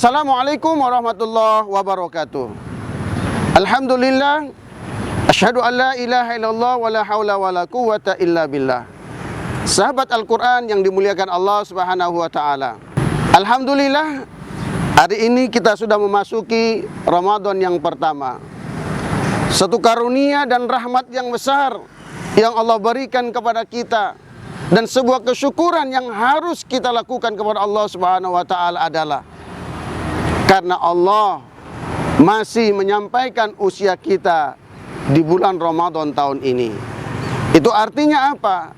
Assalamualaikum warahmatullahi wabarakatuh. Alhamdulillah, asyhadu an la ilaha illallah wa la haula wa la quwwata illa billah. Sahabat Al-Quran yang dimuliakan Allah Subhanahu wa ta'ala, alhamdulillah, hari ini kita sudah memasuki Ramadan yang pertama. Satu karunia dan rahmat yang besar yang Allah berikan kepada kita, dan sebuah kesyukuran yang harus kita lakukan kepada Allah Subhanahu wa ta'ala adalah karena Allah masih menyampaikan usia kita di bulan Ramadan tahun ini. Itu artinya apa?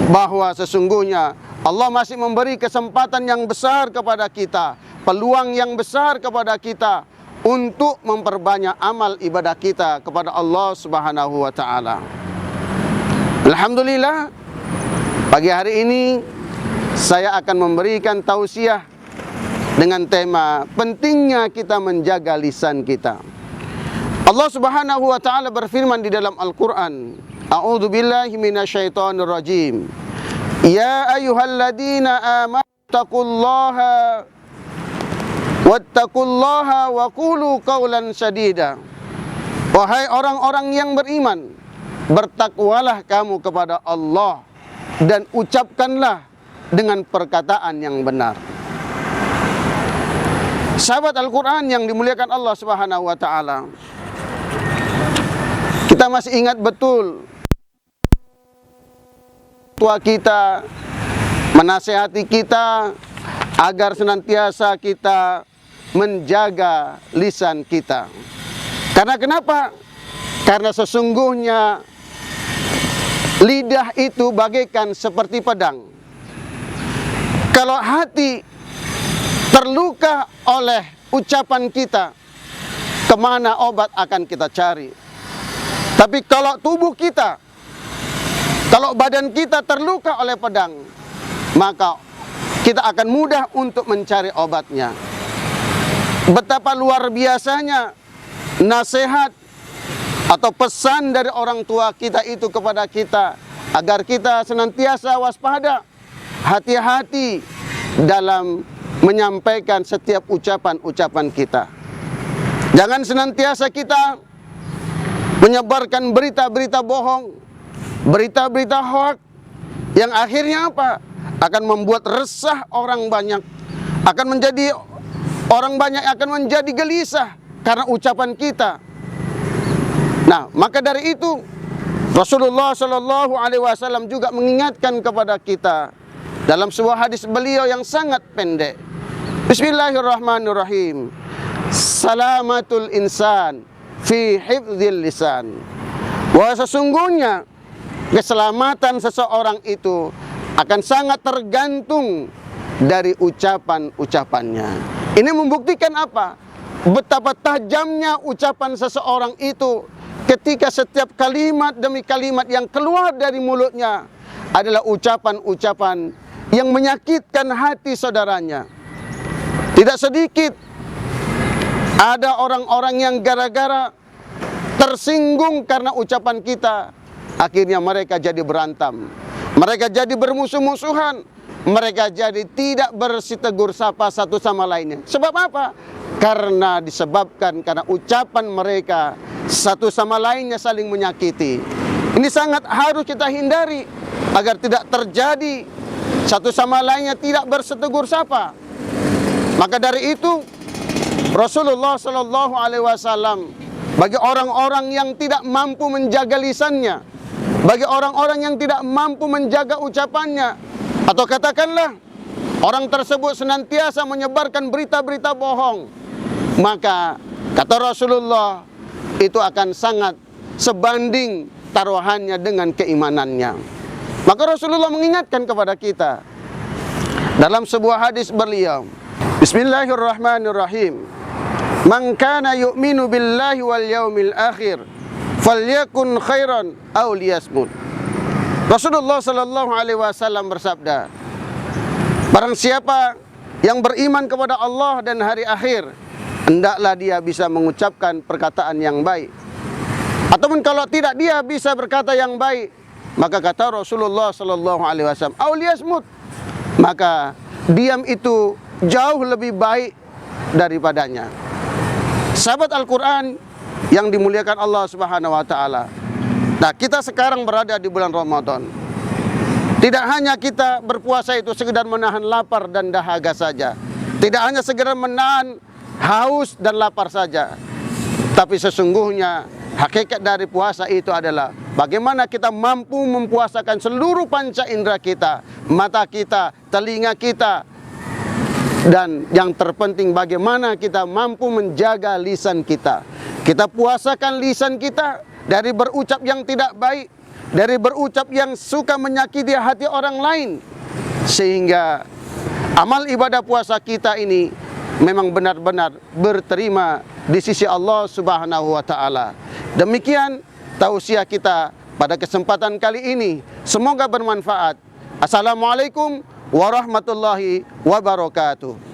Bahwa sesungguhnya Allah masih memberi kesempatan yang besar kepada kita, peluang yang besar kepada kita untuk memperbanyak amal ibadah kita kepada Allah Subhanahu wa ta'ala. Alhamdulillah, pagi hari ini saya akan memberikan tausiah dengan tema pentingnya kita menjaga lisan kita. Allah Subhanahu wa ta'ala berfirman di dalam Al-Qur'an, A'udzu billahi minasyaitonir rajim. Ya ayyuhalladzina amanu taqullaha wattaqullaha wa qulu qawlan sadida. Wahai orang-orang yang beriman, bertakwalah kamu kepada Allah dan ucapkanlah dengan perkataan yang benar. Sahabat Al-Quran yang dimuliakan Allah Subhanahu wa ta'ala, kita masih ingat betul tua kita menasihati kita agar senantiasa kita menjaga lisan kita. Karena kenapa? Karena sesungguhnya lidah itu bagaikan seperti pedang. Kalau hati terluka oleh ucapan kita, kemana obat akan kita cari? Tapi kalau tubuh kita, kalau badan kita terluka oleh pedang, maka kita akan mudah untuk mencari obatnya. Betapa luar biasanya nasihat atau pesan dari orang tua kita itu kepada kita, agar kita senantiasa waspada, hati-hati dalam menyampaikan setiap ucapan-ucapan kita. Jangan senantiasa kita menyebarkan berita-berita bohong, berita-berita hoax, yang akhirnya apa? Akan membuat resah orang banyak, orang banyak akan menjadi gelisah karena ucapan kita. Nah, maka dari itu Rasulullah Shallallahu Alaihi Wasallam juga mengingatkan kepada kita dalam sebuah hadis beliau yang sangat pendek. Bismillahirrahmanirrahim. Salamatul insan fi hifdzil lisan. Bahwa sesungguhnya keselamatan seseorang itu akan sangat tergantung dari ucapan-ucapannya. Ini membuktikan apa? Betapa tajamnya ucapan seseorang itu ketika setiap kalimat demi kalimat yang keluar dari mulutnya adalah ucapan-ucapan yang menyakitkan hati saudaranya. Tidak sedikit ada orang-orang yang gara-gara tersinggung karena ucapan kita, akhirnya mereka jadi berantem, mereka jadi bermusuh-musuhan, mereka jadi tidak bersitegur sapa satu sama lainnya. Sebab apa? Karena karena ucapan mereka satu sama lainnya saling menyakiti. Ini sangat harus kita hindari agar tidak terjadi satu sama lainnya tidak bersitegur sapa. Maka dari itu Rasulullah Shallallahu Alaihi Wasallam bagi orang-orang yang tidak mampu menjaga lisannya, bagi orang-orang yang tidak mampu menjaga ucapannya, atau katakanlah orang tersebut senantiasa menyebarkan berita-berita bohong, maka kata Rasulullah itu akan sangat sebanding taruhannya dengan keimanannya. Maka Rasulullah mengingatkan kepada kita dalam sebuah hadis beliau, Bismillahirrahmanirrahim. Man kana yu'minu billahi wal yaumil akhir falyakun khairan aw liyasmut. Rasulullah sallallahu alaihi wasallam bersabda, barang siapa yang beriman kepada Allah dan hari akhir, hendaklah dia bisa mengucapkan perkataan yang baik. Ataupun kalau tidak dia bisa berkata yang baik, maka kata Rasulullah sallallahu alaihi wasallam, aw liyasmut, maka diam itu jauh lebih baik daripadanya. Sahabat Al-Quran yang dimuliakan Allah Subhanahu wa Ta'ala. Nah, kita sekarang berada di bulan Ramadan. Tidak hanya kita berpuasa itu sekedar menahan lapar dan dahaga saja. Tidak hanya sekedar menahan haus dan lapar saja. Tapi sesungguhnya hakikat dari puasa itu adalah bagaimana kita mampu mempuasakan seluruh panca indera kita, mata kita, telinga kita, dan yang terpenting bagaimana kita mampu menjaga lisan kita. Kita puasakan lisan kita dari berucap yang tidak baik, dari berucap yang suka menyakiti hati orang lain, sehingga amal ibadah puasa kita ini memang benar-benar berterima di sisi Allah Subhanahu wa Ta'ala. Demikian tausiah kita pada kesempatan kali ini. Semoga bermanfaat. Assalamualaikum warahmatullahi wabarakatuh.